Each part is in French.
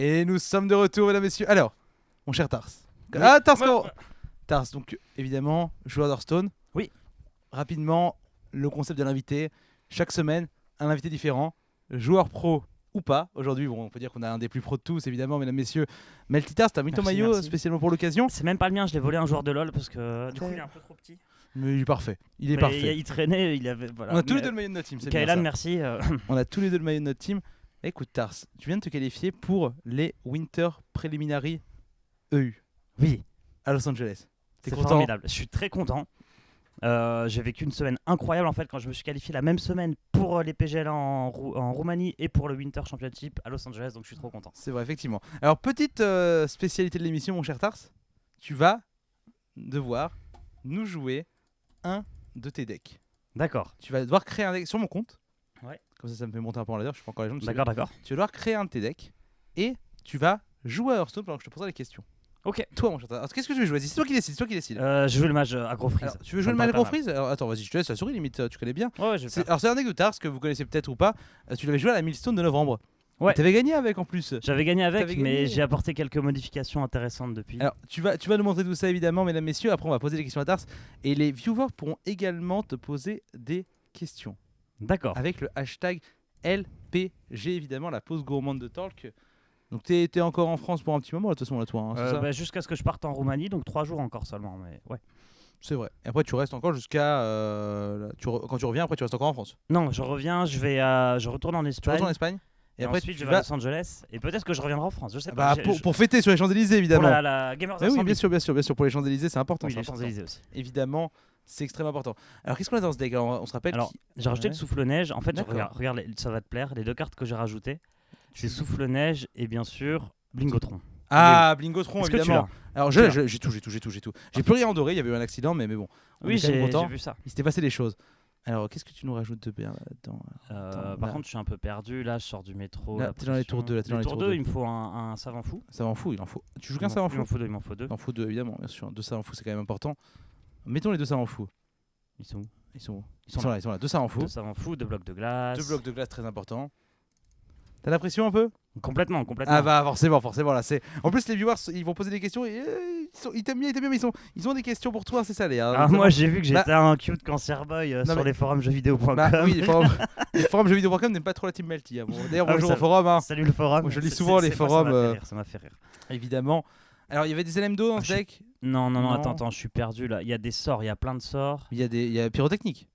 Et nous sommes de retour, mesdames et messieurs. Alors, mon cher Tars. Oui. Ah, Tars, Tars, donc évidemment, joueur d'Hearthstone. Oui. Rapidement, le concept de l'invité. Chaque semaine, un invité différent. Joueur pro ou pas. Aujourd'hui, bon, on peut dire qu'on a un des plus pros de tous, évidemment, mesdames et messieurs. Melty Tars, t'as mis ton maillot spécialement pour l'occasion. C'est même pas le mien, je l'ai volé à un joueur de LoL parce que du coup, il est un peu trop petit. Mais il est parfait. Il est Mais parfait. il traînait, il avait. Voilà. On a tous les deux le maillot de notre team. C'est bien Kailan, ça. merci. On a tous les deux le maillot de notre team. Écoute, Tars, tu viens de te qualifier pour les Winter Preliminary EU Oui, à Los Angeles. T'es c'est content? formidable. Je suis très content. J'ai vécu une semaine incroyable en fait quand je me suis qualifié la même semaine pour les PGL en Roumanie et pour le Winter Championship à Los Angeles, donc je suis trop content. C'est vrai, effectivement. Alors, petite spécialité de l'émission, mon cher Tars. Tu vas devoir nous jouer un de tes decks. D'accord. Tu vas devoir créer un deck sur mon compte. Ouais. Comme ça me fait monter un peu en ladder. Je suis pas encore les gens. D'accord. Tu vas devoir créer un de tes decks et tu vas jouer à Hearthstone pendant que je te poserai les questions. Ok. Toi, mon cher Tars, alors, qu'est-ce que tu veux jouer? C'est toi qui décides. Je joue le match Agro Freeze. Alors, tu veux jouer le mal Agro Freeze? Alors, attends, vas-y, je te laisse la souris, limite, tu connais bien. Ouais, je vais faire. Alors, c'est un deck de Tars que vous connaissez peut-être ou pas. Tu l'avais joué à la Millstone de novembre. Ouais. Tu avais gagné avec en plus. J'avais gagné avec, T'avais mais gagné. j'ai apporté quelques modifications intéressantes depuis. Alors, tu vas nous montrer tout ça évidemment, mesdames, messieurs. Après, on va poser des questions à Tars. Et les viewers pourront également te poser des questions. D'accord. Avec le hashtag LPG, évidemment, la pause gourmande de Talk. Donc, t'es encore en France pour un petit moment, de toute façon, là, toi. Hein, c'est ça Jusqu'à ce que je parte en Roumanie, donc 3 jours encore seulement. Mais ouais. C'est vrai. Et après, tu restes encore jusqu'à. Quand tu reviens, après, tu restes encore en France. Non, je reviens, je retourne en Tu Espagne. retournes en Espagne. Et après, ensuite, tu je vais à vas. Los Angeles. Et peut-être que je reviendrai en France, je sais Bah, pas. pour fêter sur les Champs-Élysées, pour évidemment. la Gamers Mais oui, Assembly. bien sûr. Pour les Champs-Élysées, c'est important. Oui, c'est les important. Champs-Élysées aussi. Évidemment, c'est extrêmement important. Alors, qu'est-ce qu'on a dans ce deck? Alors, on se rappelle. Alors, j'ai rajouté Ouais. le souffle-neige. En fait, D'accord. regarde, ça va te plaire. Les deux cartes que j'ai rajoutées, c'est souffle-neige et bien sûr Blingotron. Ah, Blingotron, Est-ce que tu évidemment. l'as? Alors, j'ai tout. J'ai plus rien en doré, il y avait eu un accident, mais bon. On Oui, est quand même j'ai content. vu ça. Il s'était passé des choses. Alors, qu'est-ce que tu nous rajoutes de bien là-dedans? Par là. contre, je suis un peu perdu. Là, je sors du métro. Là, la t'es dans les pression. tours 2, là, t'es dans Le les tour tours 2, deux. il me faut un savant fou. Ça m'en fout, il en faut. Tu joues qu'un savant Il fou? m'en faut deux, il m'en faut deux. Il en faut deux, évidemment, bien sûr. Deux savants fous, c'est quand même important. Mettons les deux savants fous. Ils sont où? Ils sont où? Ils sont Ils sont là. Deux savants fous. Deux savants fous, deux blocs de glace. Deux blocs de glace très importants. T'as la pression un peu? Complètement. Ah bah forcément là c'est. En plus les viewers ils vont poser des questions et ils t'aiment bien mais ils ont des questions pour toi, c'est ça les. Ah, moi j'ai vu que j'étais un cute cancer boy sur mais- les forums jeuxvideo.com. Bah oui, les forums jeuxvideo.com n'aiment pas trop la team Melty. Hein. Bon, d'ailleurs Ah oui, bonjour ça- au forum hein. Salut le forum. Moi, je lis souvent les forums, Ça m'a fait rire. Évidemment. Alors il y avait des LM2 dans ce deck. Non, Non. attends, je suis perdu là. Il y a des sorts, il y a plein de sorts. Il y a pyrotechnique.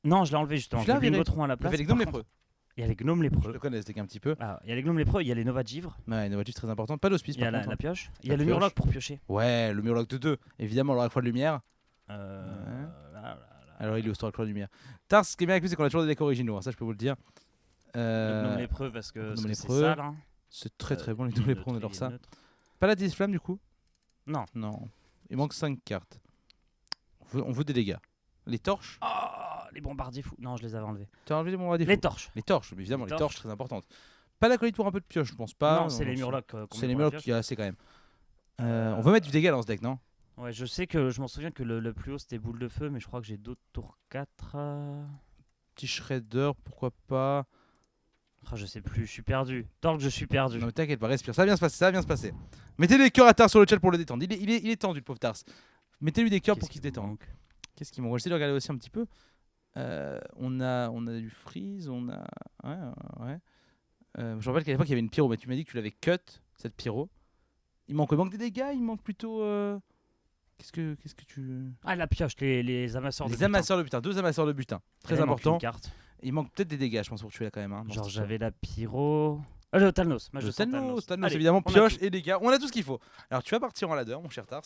Non, je l'ai enlevé justement. Tu l'as Le viré. Blingotron à la Il y place. avait les gnomes Par lépreux. contre, il y a les gnomes Je lépreux. le connais ce deck un petit peu. Ah, il y a les gnomes lépreux, il y a les Nova Givres, Ouais, innovatif très important. Pas d'hospice il y a par la contre. pioche, il y La a le pioche. murloc pour piocher. Ouais, le Murloc de 2. Évidemment, l'aura de lumière. Là, là. Alors il est au store de lumière. Tars, ce qui est bien avec lui, c'est qu'on a toujours des decks originaux. Hein, ça, je peux vous le dire. Les gnomes lépreux parce que gnomes c'est lépreux. sale. Hein. C'est très bon les gnomes lépreux, on adore ça. Neutre. Pas la Disflamme du coup? Non. Non. Il manque 5 cartes. On veut des dégâts. Les torches? Oh, les bombardiers fous. Non, je les avais enlevés. Tu as enlevé les bombardiers Les fous. torches. Les torches, évidemment, Les les torches. torches très importantes. Pas la colite pour un peu de pioche, je pense pas. Non, c'est les murlocs. C'est les murlocs qui a assez quand même. On veut mettre du dégât dans ce deck, non? Ouais, je sais que je m'en souviens que le plus haut c'était boule de feu, mais je crois que j'ai d'autres tours 4. Petit shredder, pourquoi pas? Ah, je sais plus, je suis perdu. Torque, je suis perdu. Non mais t'inquiète pas, respire, ça va bien se passer. Mettez des cœurs à Tars sur le chat pour le détendre. Il est tendu le pauvre Tars. Mettez-lui des cœurs pour qu'il se détende. Qu'est-ce qu'il manque? On va essayer de regarder aussi un petit peu. On a du freeze, on a. Ouais. Je rappelle qu'à l'époque il y avait une pyro, mais tu m'as dit que tu l'avais cut, cette pyro. Il manque des dégâts, il manque plutôt. Qu'est-ce que tu. Ah, la pioche, les amasseurs de Les butin. amasseurs de butin, deux amasseurs de butin. Très Et là, il manque important. une carte. Il manque peut-être des dégâts, je pense, pour tuer là quand même. Hein, dans Genre, ce j'avais la pyro. Ah, le Talnos. Moi, je Le sens Talnos, Allez, évidemment, on a pioche tout. et dégâts. On a tout ce qu'il faut. Alors, tu vas partir en ladder, mon cher Tars.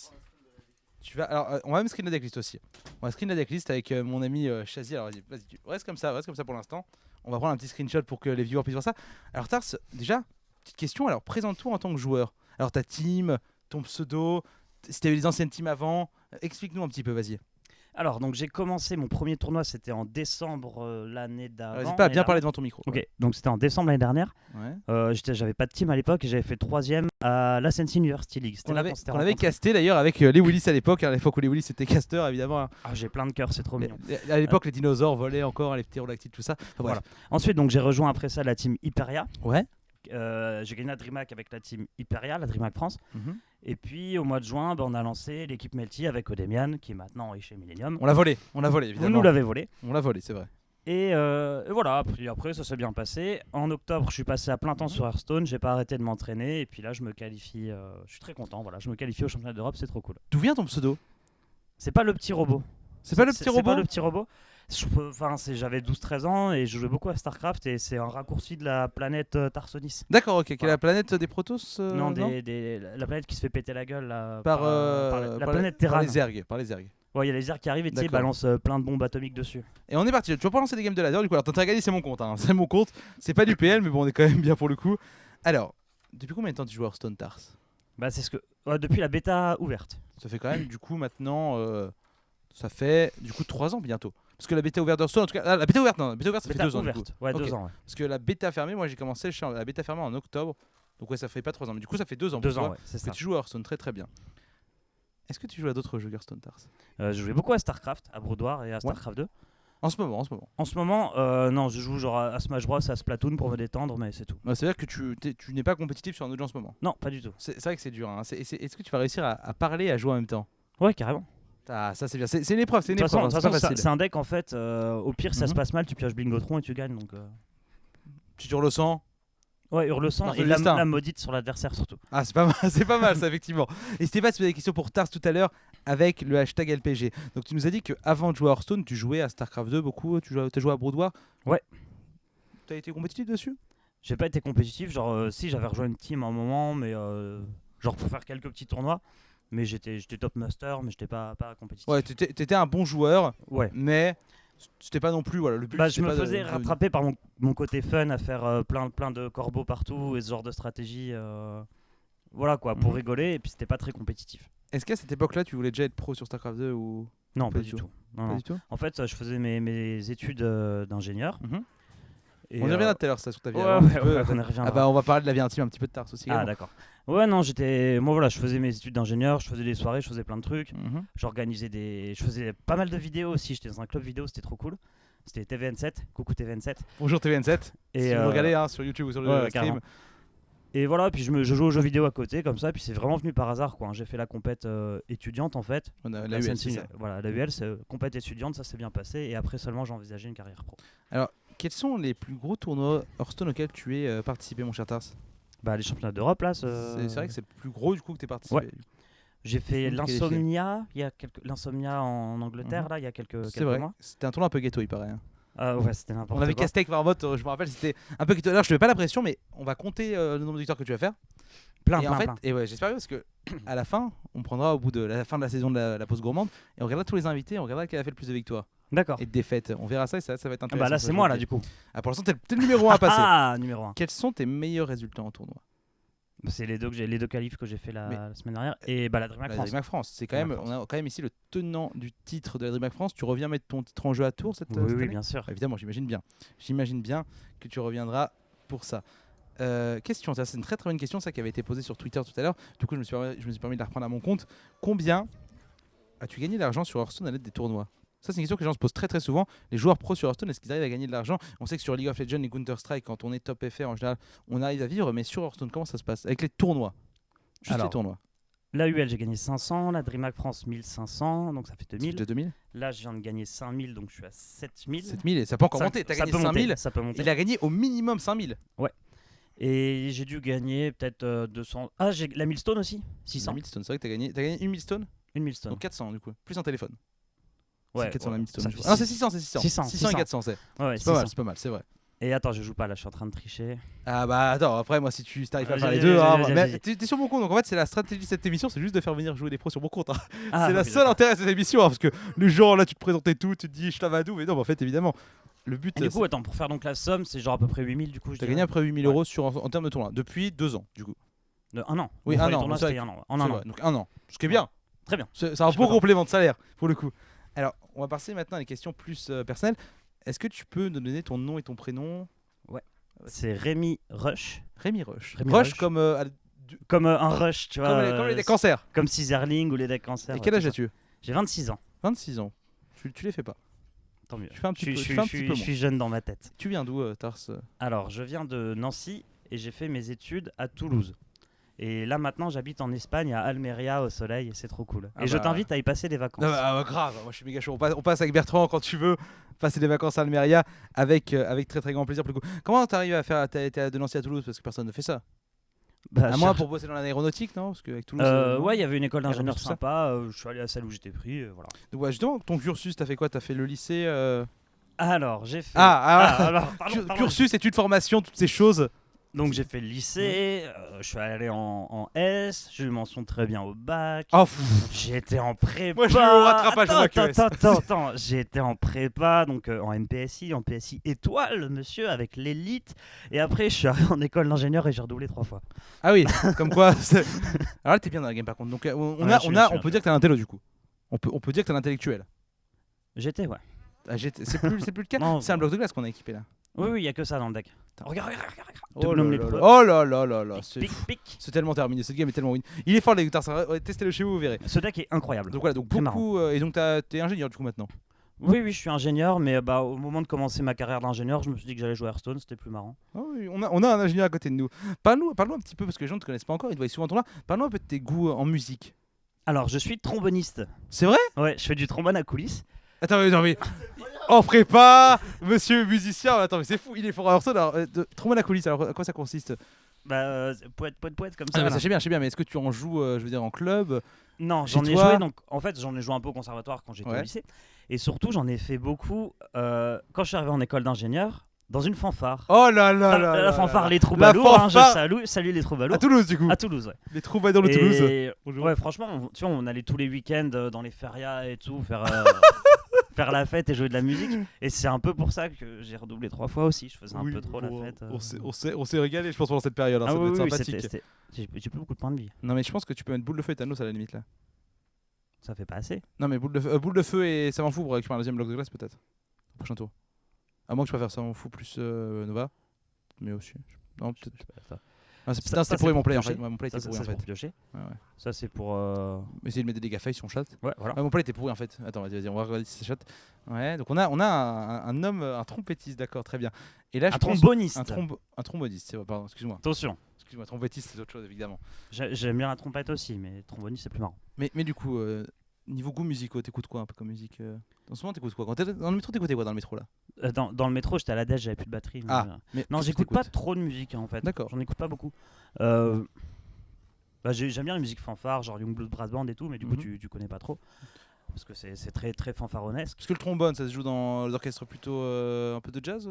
Alors, on va même screen la decklist aussi. On va screen la decklist avec mon ami Chazi. Alors, vas-y, reste comme ça pour l'instant. On va prendre un petit screenshot pour que les viewers puissent voir ça. Alors, Tars, déjà, petite question. Alors, présente-toi en tant que joueur. Alors, ta team, ton pseudo, si tu avais les anciennes teams avant, explique-nous un petit peu, vas-y. Alors, donc j'ai commencé mon premier tournoi, c'était en décembre l'année d'avant. N'hésite pas à bien parler devant ton micro. Ok, donc c'était en décembre l'année dernière. Ouais. J'avais pas de team à l'époque et j'avais fait 3ème à l'Ascension University League. C'était On là avait, qu'on s'était qu'on avait rencontrés. casté d'ailleurs avec les Willis à l'époque, à l'époque où les Willis étaient casteurs évidemment. Hein. Ah, j'ai plein de cœurs, c'est trop mignon. À l'époque, les dinosaures volaient encore, les ptérodactyles, tout ça. Enfin, bref. Voilà. Ensuite, donc j'ai rejoint après ça la team Hyperia. Ouais. j'ai gagné la DreamHack avec la team Hyperia, la DreamHack France. Mhm. Et puis au mois de juin, on a lancé l'équipe Melty avec Odemian, qui maintenant est chez Millennium. On l'a volé Vous évidemment. nous l'avez volé. On l'a volé, c'est vrai. Et voilà, après ça s'est bien passé. En octobre, je suis passé à plein temps sur Hearthstone, j'ai pas arrêté de m'entraîner. Et puis là, je me qualifie, je suis très content. Voilà, je me qualifie au championnat d'Europe, c'est trop cool. D'où vient ton pseudo? C'est pas le petit robot. C'est pas le petit C'est robot? pas le petit robot. J'avais 12-13 ans et je jouais beaucoup à StarCraft et c'est un raccourci de la planète Tarsonis. D'accord, ok. Quelle est la planète des Protoss? Non, la planète qui se fait péter la gueule là, Par, la planète Terran. Par les ergs. Ouais, il y a les airs qui arrivent et tu sais, ils D'accord. balancent plein de bombes atomiques dessus. Et on est parti. Tu vas pas lancer des games de laser du coup. Alors t'as gagné, c'est mon compte. Hein. C'est mon compte. C'est pas du PL, mais bon, on est quand même bien pour le coup. Alors, depuis combien de temps tu joues à Hearthstone, Tars? Bah, c'est ce que. Depuis la bêta ouverte. Ça fait quand même du coup maintenant. Ça fait du coup 3 ans bientôt. Parce que la bêta ouverte d'Hearthstone, en tout cas. Ah, la bêta ouverte, non. La bêta ouverte, ça Bêta fait 2 ans. ouverte, Du coup. ouais, Ok. 2 ans. Ouais. Parce que la bêta fermée, moi j'ai commencé la bêta fermée en octobre. Donc ouais, ça fait pas 3 ans. Mais du coup, ça fait 2 ans. 2 pour ans, toi, ouais, c'est parce ça. que tu joues à Hearthstone très très bien. Est-ce que tu joues à d'autres jeux Hearthstone, Tars? Je jouais beaucoup à StarCraft, à Brodoir et à StarCraft 2. En ce moment. En ce moment, non, je joue genre à Smash Bros, à Splatoon pour me détendre, mais c'est tout. Bah, c'est-à-dire que tu n'es pas compétitif sur un autre jeu en ce moment. Non, pas du tout. C'est vrai que c'est dur. Hein. Est-ce que tu vas réussir à parler et à jouer en même temps? Ouais, carrément. Ah, ça c'est bien. C'est une épreuve. C'est une De toute épreuve. façon, C'est pas facile. c'est un deck en fait. Au pire, si ça se Mhm. passe mal, tu pioches Blingotron et tu gagnes. Donc, Tu hurles le sang. ouais, Hurle-sang Marteau et de destin. la maudite sur l'adversaire surtout. Ah, c'est pas mal, c'est pas mal ça, effectivement. N'hésitez pas à se poser des questions pour Tars tout à l'heure avec le hashtag LPG. Donc, tu nous as dit qu'avant de jouer à Hearthstone, tu jouais à StarCraft 2 beaucoup, tu as joué à Brodoir. Ouais. Tu as été compétitif dessus? J'ai pas été compétitif, genre si j'avais rejoint une team à un moment, mais genre pour faire quelques petits tournois. Mais j'étais top master, mais j'étais pas compétitif. Ouais, t'étais un bon joueur, Ouais. mais c'était pas non plus. Voilà, le but Bah, je c'était me pas faisais rattraper par mon côté fun à faire plein de corbeaux partout et ce genre de stratégie. Voilà quoi, pour Mhm. rigoler, et puis c'était pas très compétitif. Est-ce qu'à cette époque-là, tu voulais déjà être pro sur StarCraft 2 ou Non, Pas pas du du tout. tout. Non, pas non. du tout? En fait, je faisais mes études d'ingénieur. Mhm. Et, On y reviendra tout à l'heure, ça, sur ta vie. Ouais, avant, un petit ouais, peu. ouais, on y reviendra. Ah bah, on va parler de la vie intime un petit peu de Tars aussi. Ah, également. d'accord. Ouais, non, moi voilà, je faisais mes études d'ingénieur, je faisais des soirées, je faisais plein de trucs. Mhm. Je faisais pas mal de vidéos aussi, j'étais dans un club vidéo, c'était trop cool. C'était TVN7, coucou TVN7. Bonjour TVN7. Et, Si vous regardez hein, sur YouTube ou sur le ouais, stream. carrément. Et voilà, puis je joue aux jeux vidéo à côté, comme ça, puis c'est vraiment venu par hasard, quoi. J'ai fait la compète étudiante, en fait. On a la La UL, scène c'est ça. voilà, la UL, c'est compète étudiante, ça s'est bien passé, et après seulement j'ai envisagé une carrière pro. Quels sont les plus gros tournois Hearthstone auxquels tu es participé, mon cher Tars? Bah, les championnats d'Europe, là. C'est vrai que c'est le plus gros du coup que tu es participé. Ouais. J'ai fait Donc, l'Insomnia, l'Insomnia en Angleterre, Mhm. là, il y a quelques C'est vrai. mois. C'était un tournoi un peu ghetto, il paraît. Hein. Ouais, c'était n'importe On avait quoi. Castex par vote, je me rappelle, c'était un peu ghetto. Là, je te mets pas la pression, mais on va compter le nombre de victoires que tu vas faire. Plein, Et plein, en fait, plein. et ouais, j'espère parce que à la fin, on prendra au bout de la fin de la saison de la pause gourmande et on regardera tous les invités, on regardera qui a fait le plus de victoires D'accord. et de défaites. On verra ça et ça va être Ah intéressant. bah là, ça, c'est je moi, le là, dis. du coup. Ah, pour l'instant, t'es le numéro 1 à passer. Ah, numéro 1. Quels sont tes meilleurs résultats en tournoi? C'est les deux qualifs que j'ai fait Mais- la semaine dernière. Et bah, la DreamHack La France. DreamHack France, c'est quand DreamHack même, on a quand même ici le tenant du titre de la DreamHack France. Tu reviens mettre ton titre en jeu à Tours cette Oui, cette oui, année bien sûr. Évidemment, j'imagine bien. J'imagine bien que tu reviendras pour ça. Question, ça, c'est une très très bonne question, ça qui avait été posée sur Twitter tout à l'heure. Du coup, je me suis permis de la reprendre à mon compte. Combien as-tu gagné d'argent sur Hearthstone à l'aide des tournois? Ça, c'est une question que les gens se posent très très souvent. Les joueurs pros sur Hearthstone, est-ce qu'ils arrivent à gagner de l'argent? On sait que sur League of Legends et Counter-Strike, quand on est top FR en général, on arrive à vivre, mais sur Hearthstone, comment ça se passe? Avec les tournois? Juste Alors, les tournois. La UL, j'ai gagné 500. La DreamHack France, 1500. Donc ça fait C'est 2000. déjà 2000 Là, je viens de gagner 5000. Donc je suis à 7000. 7000 et ça peut encore monter. T'as gagné 5000. Ça peut monter. Il a gagné au minimum 5000. Et j'ai dû gagner peut-être 200. Ah, j'ai la millstone aussi. 600. 1000 stones, c'est vrai que t'as gagné une millstone. Une millstone. Donc 400 du coup, plus un téléphone. Ouais, C'est 400 la ouais. millstone. Ça du coup. fait Ah non, c'est 600, c'est 600. 600, 600 et 400, c'est Ouais, c'est pas mal, 600. c'est pas mal, c'est vrai. Et attends, je joue pas là, je suis en train de tricher. Ah bah attends, après moi si tu t'arrives pas à faire les Vas-y, deux, vas-y, hein, vas-y, mais vas-y. t'es sur mon compte, donc en fait c'est la stratégie de cette émission, c'est juste de faire venir jouer des pros sur mon compte. Hein. Ah, C'est la ok, seule d'accord. intérêt de cette émission, hein, parce que le genre là tu te présentais tout, tu te dis je t'avais mais non, mais en fait évidemment, le but Et du coup, attends, pour faire donc la somme, c'est genre à peu près 8000 du coup. t'as gagné après 8000 euros en termes de tournoi, depuis 2 ans du coup. Un an. Oui, Bon, un les an, tournois, c'est vrai c'était que- un an. En C'est un vrai, an. donc 1 an, ce qui est bien. Très bien. C'est un Je suis beau content. complément de salaire pour le coup. Alors on va passer maintenant à des questions plus personnelles. Est-ce que tu peux nous donner ton nom et ton prénom? C'est Rémi Rush. Rémi Rush. Rémi Rush Rush. comme, Comme un rush, tu vois. comme les decks cancers. Comme Caesarling ou les decks cancer. Et quel âge as-tu? J'ai 26 ans. 26 ans. Tu les fais pas. Tant mieux. Tu fais un petit peu, Je tu fais un petit peu suis moins. jeune dans ma tête. Tu viens d'où, Tars? Alors, je viens de Nancy et j'ai fait mes études à Toulouse. Et là maintenant j'habite en Espagne à Almeria au soleil et c'est trop cool. Ah Et je bah. t'invite à y passer des vacances. Grave, moi je suis méga chaud. On passe avec Bertrand quand tu veux passer des vacances à Almeria avec très très grand plaisir pour le coup. Comment t'arrives à faire de Nancy à Toulouse parce que personne ne fait ça? Bah, À moins pour bosser dans l'aéronautique, non? Parce qu'avec Toulouse. Non. ouais, il y avait une école Aéronautique, d'ingénieur tout ça. sympa, je suis allé à celle où j'étais pris, voilà. Donc, ouais, justement, ton cursus, t'as fait quoi? T'as fait le lycée Alors, j'ai fait... alors, pardon. cursus, études, formation, toutes ces choses. Donc j'ai fait le lycée, je suis allé en S, j'ai eu mention très bien au bac. Oh, J'ai été en prépa. Moi, je l'ai eu au rattrapage au bac ES. Attends. J'ai été en prépa, donc en MPSI étoile, monsieur, avec l'élite. Et après, je suis arrivé en école d'ingénieur et j'ai redoublé 3 fois. Ah oui, comme quoi. Alors là, t'es bien dans la game par contre. Donc on peut dire que t'es un intello du coup. On peut dire que t'es un intellectuel. J'étais, ouais. Ah, c'est plus le cas. Non, C'est un bloc de glace qu'on a équipé là. Oui, il y a que ça dans le deck. Regarde. Oh là là, Pic. c'est tellement terminé. Cette game est tellement win. Il est fort les guitares. Testez-le chez vous, vous verrez. Ce deck est incroyable. Donc voilà, donc Très beaucoup. Et donc t'es ingénieur du coup maintenant. Oui, je suis ingénieur, mais au moment de commencer ma carrière d'ingénieur, je me suis dit que j'allais jouer à Hearthstone, c'était plus marrant. Ah oui, on a un ingénieur à côté de nous. Parle-nous un petit peu parce que les gens ne te connaissent pas encore. Ils te voient souvent ton là. Parle-nous un peu de tes goûts en musique. Alors, je suis tromboniste. C'est vrai? Ouais, je fais du trombone à coulisses. Attends, mais en prépa, monsieur musicien, attends, mais c'est fou, il est fort à Hearthstone. Alors, trombone à coulisses, alors à quoi ça consiste? Poète comme Ah, ça. mais là. ça, je sais bien, mais est-ce que tu en joues, je veux dire, en club? Non, Chez j'en ai toi joué, donc en fait, j'en ai joué un peu au conservatoire quand j'étais au Ouais. lycée. Et surtout, j'en ai fait beaucoup quand je suis arrivé en école d'ingénieur, dans une fanfare. Oh là là là La fanfare là. Les Troubadours, hein, je fanfare- salue les Troubadours. À Toulouse, du coup. À Toulouse, ouais. Les troubadours de Toulouse. Et Bonjour. ouais, franchement, tu vois, on allait tous les week-ends dans les férias et tout, faire la fête et jouer de la musique. Et c'est un peu pour ça que j'ai redoublé 3 fois aussi. Je faisais un Oui, peu trop bon, la fête. On s'est régalé, je pense, pendant cette période. Hein, Ah ça doit oui, être oui, sympathique. j'ai plus beaucoup de points de vie. Non, mais je pense que tu peux mettre boule de feu et Thanos à la limite là. Ça fait pas assez. Non, mais boule de feu et ça m'en fout pour récupérer un deuxième bloc de glace peut-être. Au prochain tour. À moins que je préfère ça m'en fout plus Nova. Mais aussi. Non, peut-être. Ah, Ça, c'était c'est pourri mon pour play en piocher. fait. Ouais, mon play Ça, était c'est pourri en pour fait. piocher. Ouais. Ça, c'est pour. Essayer de mettre des dégâts face si on chatte. Ouais, voilà. Ouais, mon play était pourri en fait. Attends, vas-y, on va regarder si ça chatte. Ouais, donc on a un homme, un trompettiste, d'accord, très bien. Et là, Un je pense- tromboniste. un tromboniste, c'est vrai, pardon, excuse-moi. Attention, Trompettiste, c'est autre chose évidemment. j'aime bien la trompette aussi, mais tromboniste, c'est plus marrant. Mais du coup, niveau goût musicaux, t'écoutes quoi un peu comme musique En ce moment, t'écoutes quoi? Quand t'es dans le métro, t'écoutais quoi dans le métro là? Dans le métro, j'étais à la dèche, j'avais plus de batterie. mais, Ah, euh, mais Non, qu'est-ce que j'écoute pas t'écoutes trop de musique en fait. D'accord. J'en écoute pas beaucoup. J'aime bien la musique fanfare, genre Youngblood Brass Band et tout, mais du coup, Mhm. tu connais pas trop. Parce que c'est très, très fanfaronesque. Parce que le trombone, ça se joue dans l'orchestre plutôt un peu de jazz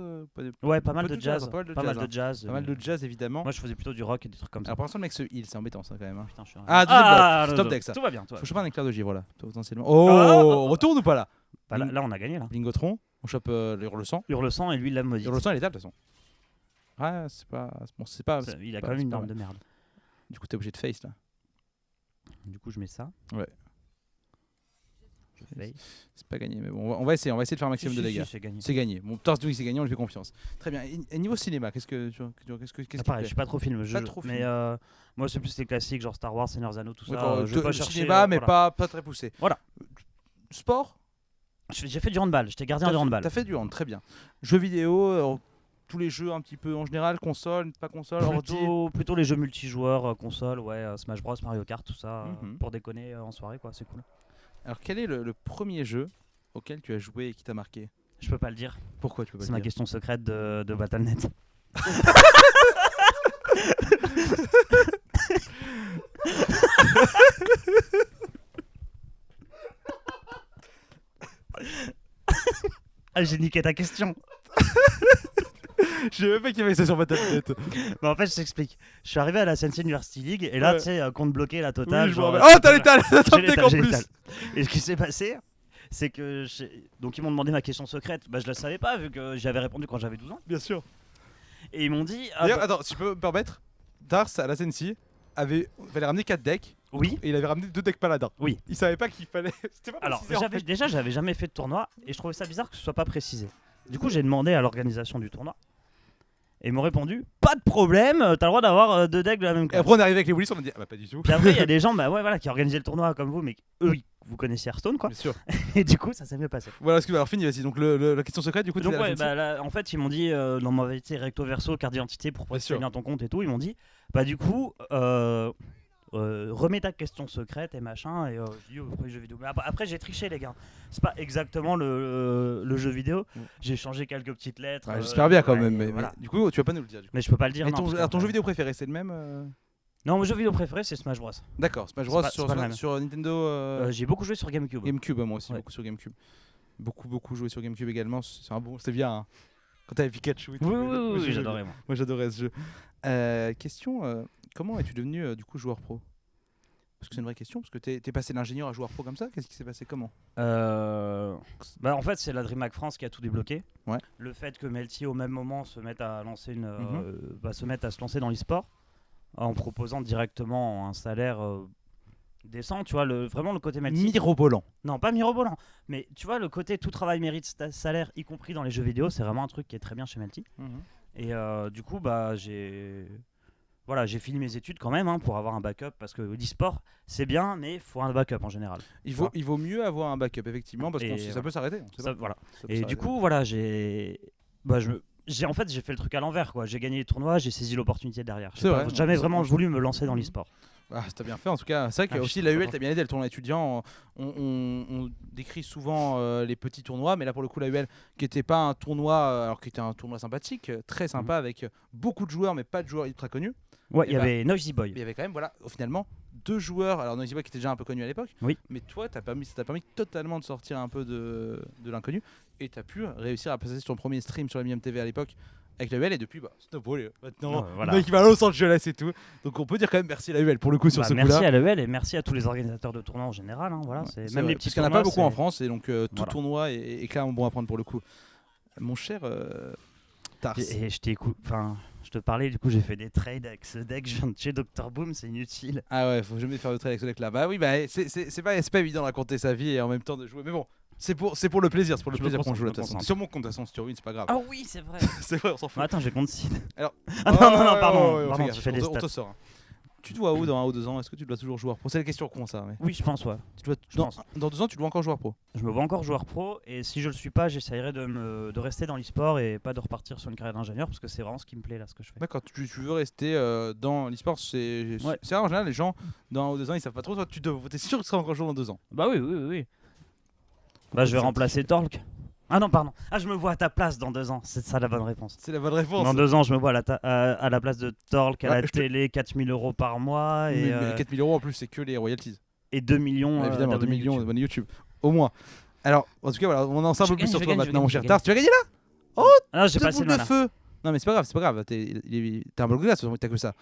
Ouais, pas mal peu de jazz. pas mal de Pas jazz, mal de jazz. Pas mal de jazz évidemment. Moi, je faisais plutôt du rock et des trucs comme ça. Alors pour l'instant, le mec se heal, c'est embêtant ça quand même. Hein. Putain, je suis un- Ah, deuxième bloc. non, Stop non, deck ça. Tout va bien, tout va Faut bien. choper un éclair de givre là, potentiellement. Oh, on retourne ou pas là? Bah, là, on a gagné là. Bingotron, on chope le sang. Hurle-sang et lui, il l'a maudit. Le sang il est étal de toute façon. Ouais, c'est pas. Bon, c'est pas. Il a pas- quand même c'est une pas arme vrai. de merde. Du coup, t'es obligé de face là. Du coup, je mets ça. Ouais. Je fais. C'est pas gagné, mais bon, on va essayer de faire un maximum Si, de si, dégâts. si, c'est gagné. C'est gagné. Bon, Tars c'est gagné, on lui fait confiance. Très bien. Et niveau cinéma, qu'est-ce que Ah, qui te pareil, plaît je suis pas trop film. Pas trop mais film. moi, c'est plus les classiques, genre Star Wars, Seigneur des Anneaux, tout ça. D'accord, Je vais pas le chercher. cinéma, mais voilà. pas très poussé. Voilà. Sport J'ai fait du handball. J'étais gardien du handball. T'as fait du hand, très bien. Jeux vidéo, tous les jeux un petit peu en général, console, pas console, ordi. Plutôt les jeux multijoueurs, console, ouais, Smash Bros, Mario Kart, tout ça, Mhm. pour déconner en soirée, quoi. C'est cool. Alors, quel est le premier jeu auquel tu as joué et qui t'a marqué? Je peux pas le dire. Pourquoi tu peux pas C'est le ma dire question secrète de Battle.net. Ah, j'ai niqué ta question. Je savais même pas qu'il y avait ça sur Battle.net. Bah, en fait, je t'explique. Je suis arrivé à la Sensei University League et là, Ouais. tu sais, compte bloqué la totale. Oui, je me genre, rappelle. Oh, t'as l'étal j'ai T'as le deck en j'ai plus l'étal. Et ce qui s'est passé, c'est que. Donc, ils m'ont demandé ma question secrète. Bah, je la savais pas vu que j'avais répondu quand j'avais 12 ans. Bien sûr. Et ils m'ont dit. Ah, D'ailleurs, bah, attends, si je peux me permettre, Tars à la Sensi fallait ramener 4 decks oui. et il avait ramené 2 decks paladins. Oui. Il savait pas qu'il fallait. C'était pas Alors, précisé, en fait. déjà, j'avais jamais fait de tournoi et je trouvais ça bizarre que ce soit pas précisé. Du coup, j'ai demandé à l'organisation du tournoi et ils m'ont répondu pas de problème, t'as le droit d'avoir 2 decks de la même Et classe. après, on est arrivé avec les Willis, on a dit ah bah pas du tout. Puis après, il y a des gens bah ouais, voilà, qui organisaient le tournoi comme vous, mais eux, ils vous connaissiez Hearthstone, quoi. Bien sûr. Et du coup, ça s'est mieux passé. Voilà, alors fini, vas-y. Donc la question secrète, du coup, Donc tu ouais, là, en fait, ils m'ont dit dans ma validité recto verso, carte d'identité pour préciser bien ton compte et tout, ils m'ont dit, bah du coup, remets ta question secrète et machin. Et je dis pourquoi jeu vidéo. Mais après, j'ai triché, les gars. C'est pas exactement le jeu vidéo. J'ai changé quelques petites lettres. J'espère bien quand même. Mais voilà. du coup, tu vas pas nous le dire. Du coup. Mais je peux pas le dire. Et non, ton jeu vidéo préféré, c'est le même Non, mon jeu vidéo préféré, c'est Smash Bros. D'accord, Smash Bros pas sur Nintendo. J'ai beaucoup joué sur GameCube. GameCube, moi aussi, beaucoup sur GameCube. Beaucoup joué sur GameCube également. C'était bien. Hein. Quand t'avais Pikachu. Oui, j'adorais moi. Moi, j'adorais ce jeu. Question comment es-tu devenu du coup joueur pro? Parce que c'est une vraie question, parce que t'es passé d'ingénieur à joueur pro comme ça. Qu'est-ce qui s'est passé? Comment? En fait, c'est la DreamHack France qui a tout débloqué. Ouais. Le fait que Melty au même moment se mette à lancer se lancer dans l'e-sport en proposant directement un salaire décent, tu vois, vraiment le côté Melty. Mirobolant. Non, pas mirobolant, mais tu vois, le côté tout travail mérite salaire, y compris dans les jeux vidéo, c'est vraiment un truc qui est très bien chez Melty. Et du coup, j'ai fini mes études quand même pour avoir un backup, parce que l'e-sport c'est bien, mais il faut un backup en général. Il vaut mieux avoir un backup, effectivement, parce que ça peut s'arrêter. Et du coup, voilà, j'ai fait le truc à l'envers, quoi. J'ai gagné les tournois, j'ai saisi l'opportunité derrière. J'ai jamais vraiment voulu me lancer dans l'e-sport. T'as bien fait en tout cas. C'est vrai que aussi la UL t'a bien aidé, le tournoi étudiant. On décrit souvent les petits tournois, mais là pour le coup la UL qui était pas un tournoi, alors qui était un tournoi sympathique, très sympa avec beaucoup de joueurs, mais pas de joueurs ultra connus. Ouais, il y avait Noisy Boy. Il y avait quand même finalement 2 joueurs. Alors Noisy Boy qui était déjà un peu connu à l'époque. Oui. Mais toi, ça t'a permis totalement de sortir un peu de l'inconnu et t'as pu réussir à passer sur ton premier stream sur la MMTV à l'époque. Avec la UL et depuis Snowball maintenant le mec il va à Los Angeles et tout, donc on peut dire quand même merci à la UL pour le coup sur ce coup-là. Merci à la UL et merci à tous les organisateurs de tournois en général, c'est même les petits tournois, parce qu'il n'y en a pas beaucoup en France et donc tout tournoi est clairement bon à prendre pour le coup. Mon cher Tars, et je te parlais, du coup j'ai fait des trades avec ce deck, je viens de tuer Dr Boom, c'est inutile. Ah ouais, faut jamais faire de trade avec ce deck là. Bah oui, c'est pas évident de raconter sa vie et en même temps de jouer, mais bon. C'est pour le plaisir, qu'on joue de toute façon. Sur mon compte, de toute façon, si tu ruines, c'est pas grave. Ah oui, c'est vrai. C'est vrai, on s'en fout. Attends, j'ai compte Seed. Alors... non, pardon, tu fais des stats. On te sort. Hein. Tu te vois où dans 1 ou 2 ans? Est-ce que tu dois toujours joueur pro? C'est la question con ça. Mais... Oui, je pense, ouais. Dans 2 ans, tu dois encore joueur pro? Je me vois encore joueur pro, et si je le suis pas, j'essayerai de rester dans l'e-sport et pas de repartir sur une carrière d'ingénieur, parce que c'est vraiment ce qui me plaît là, ce que je fais. D'accord, tu veux rester dans l'e-sport, c'est en général, les gens, dans 1 ou 2 ans, ils savent pas trop. Toi, t'es sûr que tu seras encore joueur dans 2 ans? Bah oui. Je vais remplacer Torque. Ah non, pardon. Ah, je me vois à ta place dans 2 ans. C'est ça la bonne réponse. C'est la bonne réponse. Dans 2 ans, je me vois à la place de Torque, à la télé, 4 000 € par mois. Et 4 000 € en plus, c'est que les royalties. Et 2 millions. Évidemment, 2 millions d'abonnés YouTube. Au moins. Alors, en tout cas, voilà, on en sait un peu plus sur toi maintenant, mon cher Tars. Tu vas gagner là? Oh, non, j'ai passé le feu. Non, mais c'est pas grave. T'es un bloc de glace, t'as que ça.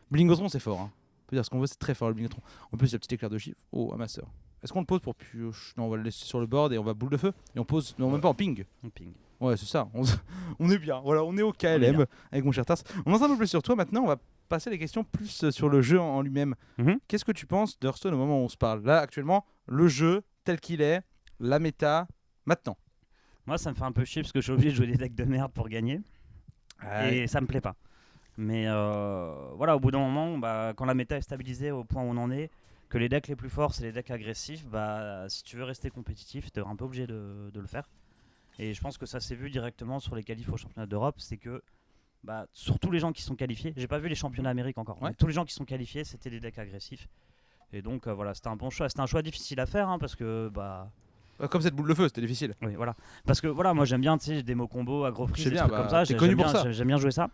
Blingotron, c'est fort. Hein. On peut dire ce qu'on veut, c'est très fort le Blingotron. En plus, il y a petit éclair de chiffre. Oh, amasseur. Est-ce qu'on le pose pour pioche? Non, on va le laisser sur le board et on va boule de feu. Et on pose, non, même pas en ping. En ping. Ouais, c'est ça. On est bien. Voilà, on est au KLM avec mon cher Tars. On en sait un peu plus sur toi maintenant. On va passer les questions plus sur le jeu en lui-même. Qu'est-ce que tu penses d'Hearthstone au moment où on se parle? Là, actuellement, le jeu tel qu'il est, la méta, maintenant. Moi, ça me fait un peu chier parce que je suis obligé de jouer des decks de merde pour gagner. Et ça me plaît pas. Mais voilà, au bout d'un moment, quand la méta est stabilisée au point où on en est, que les decks les plus forts c'est les decks agressifs, si tu veux rester compétitif, tu es un peu obligé de le faire. Et je pense que ça s'est vu directement sur les qualifs au championnat d'Europe, c'est que surtout les gens qui sont qualifiés, j'ai pas vu les championnats Amérique encore, mais tous les gens qui sont qualifiés c'était des decks agressifs. Et donc voilà, c'était un bon choix, c'était un choix difficile à faire parce que comme cette boule de feu, c'était difficile. Oui, voilà. Parce que voilà, moi j'aime bien démo combo, agro-freeze, des trucs comme ça, j'aime bien jouer ça.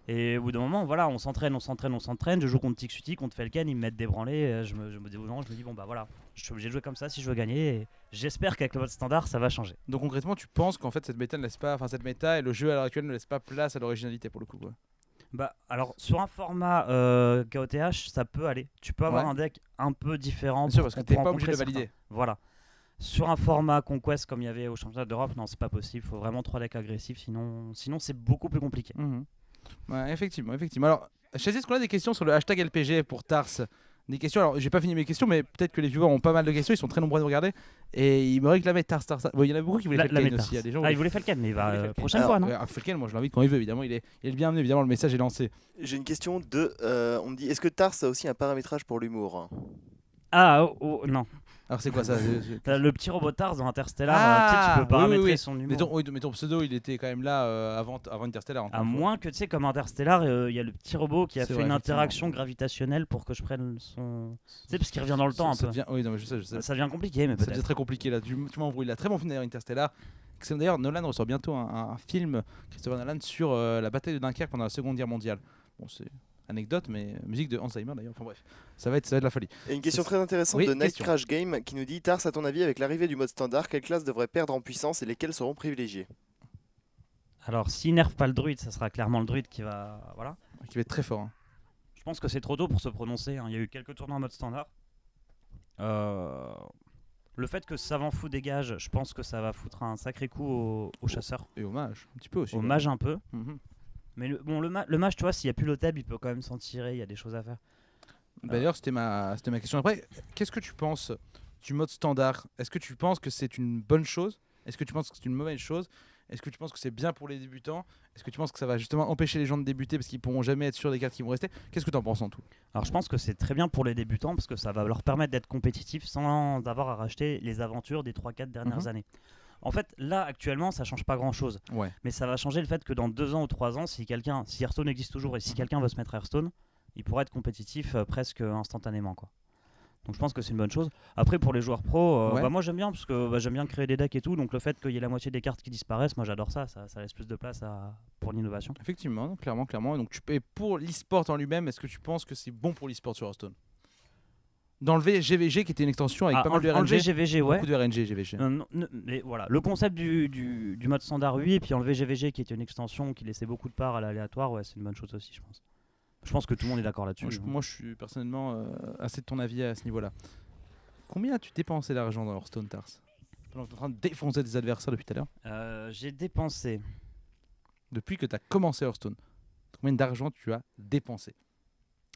Et au bout d'un moment, voilà, on s'entraîne, je joue contre Tixuti, contre Felken, ils me mettent débranlé, je me dis bon voilà, je suis obligé de jouer comme ça si je veux gagner, et j'espère qu'avec le mode standard ça va changer. Donc concrètement, tu penses qu'en fait cette méta et le jeu à l'heure actuelle ne laisse pas place à l'originalité pour le coup, quoi. Alors sur un format KOTH, ça peut aller. Tu peux avoir un deck un peu différent. Bien sûr, parce que t'es pas obligé de le valider. Voilà. Sur un format Conquest comme il y avait au championnat d'Europe, non, c'est pas possible. Il faut vraiment 3 decks agressifs, sinon c'est beaucoup plus compliqué. Ouais, effectivement. Alors, est-ce qu'on a des questions sur le hashtag LPG pour Tars? Des questions, alors j'ai pas fini mes questions, mais peut-être que les viewers ont pas mal de questions, ils sont très nombreux à nous regarder. Et ils me réclamaient Tars. Bon, il y en a beaucoup qui voulaient Felken aussi. Il voulait Felken, mais il va prochaine fois, non? Felken, moi je l'invite quand il veut, évidemment, il est le bienvenu, évidemment, le message est lancé. J'ai une question on me dit, est-ce que Tars a aussi un paramétrage pour l'humour? Ah, non. Alors c'est quoi ça? Le petit robot Tars dans Interstellar, tu peux paramétrer son humour. Mais ton pseudo, il était quand même là avant Interstellar. À moins que, tu sais, comme Interstellar, il y a le petit robot qui a fait une interaction gravitationnelle pour que je prenne son... Tu sais, parce qu'il revient dans le temps un peu. Oui, non, mais je sais. Ça devient compliqué, mais peut-être. Ça devient très compliqué là. Tu m'embrouilles là. Très bon film d'ailleurs, Interstellar. D'ailleurs, Nolan ressort bientôt un film, Christopher Nolan, sur la bataille de Dunkerque pendant la Seconde Guerre mondiale. Bon, c'est anecdote, mais musique de Hans Zimmer d'ailleurs. Enfin bref, ça va être la folie. Et une question très intéressante de Night Crash Game qui nous dit: Tars, à ton avis, avec l'arrivée du mode standard, quelles classes devraient perdre en puissance et lesquelles seront privilégiées? Alors, s'il nerfent pas le druide, ça sera clairement le druide qui va. Voilà. Qui va être très fort. Hein. Je pense que c'est trop tôt pour se prononcer. Hein. Il y a eu quelques tournois en mode standard. Le fait que Savant Fou dégage, je pense que ça va foutre un sacré coup aux chasseurs. Et aux mages, un petit peu aussi. Aux mages un peu. Mais le mage, tu vois, s'il n'y a plus l'Oteb, il peut quand même s'en tirer, il y a des choses à faire. D'ailleurs, c'était ma question. Après, qu'est-ce que tu penses du mode standard? Est-ce que tu penses que c'est une bonne chose? Est-ce que tu penses que c'est une mauvaise chose? Est-ce que tu penses que c'est bien pour les débutants? Est-ce que tu penses que ça va justement empêcher les gens de débuter parce qu'ils pourront jamais être sûrs des cartes qui vont rester? Qu'est-ce que tu en penses en tout? Alors je pense que c'est très bien pour les débutants parce que ça va leur permettre d'être compétitifs sans avoir à racheter les aventures des 3-4 dernières années. En fait, là, actuellement, ça change pas grand-chose. Ouais. Mais ça va changer le fait que dans 2 ans ou 3 ans, si Hearthstone existe toujours et si quelqu'un veut se mettre à Hearthstone, il pourra être compétitif presque instantanément, quoi. Donc je pense que c'est une bonne chose. Après, pour les joueurs pro, moi j'aime bien parce que j'aime bien créer des decks et tout. Donc le fait qu'il y ait la moitié des cartes qui disparaissent, moi j'adore ça. Ça laisse plus de place pour l'innovation. Effectivement, clairement. Donc pour l'e-sport en lui-même, est-ce que tu penses que c'est bon pour l'e-sport sur Hearthstone? Dans le GVG qui était une extension avec pas mal de RNG. Enlever GVG, ouais. Beaucoup de RNG, GVG. Mais voilà, le concept du mode standard, oui, et puis enlever GVG qui était une extension qui laissait beaucoup de parts à l'aléatoire, ouais, c'est une bonne chose aussi, je pense. Je pense que tout le monde est d'accord là-dessus. Moi, je suis personnellement assez de ton avis à ce niveau-là. Combien as-tu dépensé d'argent dans Hearthstone, Tars? Pendant que tu es en train de défoncer des adversaires depuis tout à l'heure. J'ai dépensé. Depuis que tu as commencé Hearthstone, combien d'argent tu as dépensé?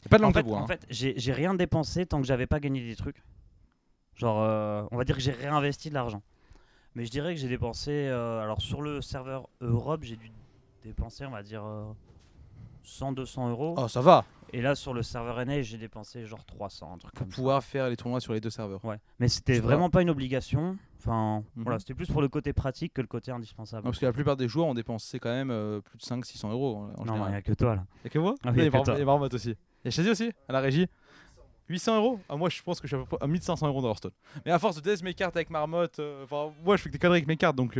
Pas de langue de bois. En fait, j'ai rien dépensé tant que j'avais pas gagné des trucs. Genre, on va dire que j'ai réinvesti de l'argent. Mais je dirais que j'ai dépensé. Alors, sur le serveur Europe, j'ai dû dépenser, on va dire, 100-200 euros. Oh, ça va! Et là, sur le serveur NA, j'ai dépensé genre 300, un truc comme ça. Pour pouvoir faire les tournois sur les 2 serveurs. Ouais. Mais c'était vraiment pas une obligation. Enfin, voilà, c'était plus pour le côté pratique que le côté indispensable. Non, parce que la plupart des joueurs ont dépensé quand même plus de 500-600 euros. Non, il n'y a que toi là. Il n'y a que moi? Il y a Marmot aussi. Il y a Chazy aussi, à la régie. 800 euros? Moi, je pense que je suis à 1500 euros dans Hearthstone. Mais à force de tester mes cartes avec Marmotte, moi, je fais que des conneries avec mes cartes. Donc,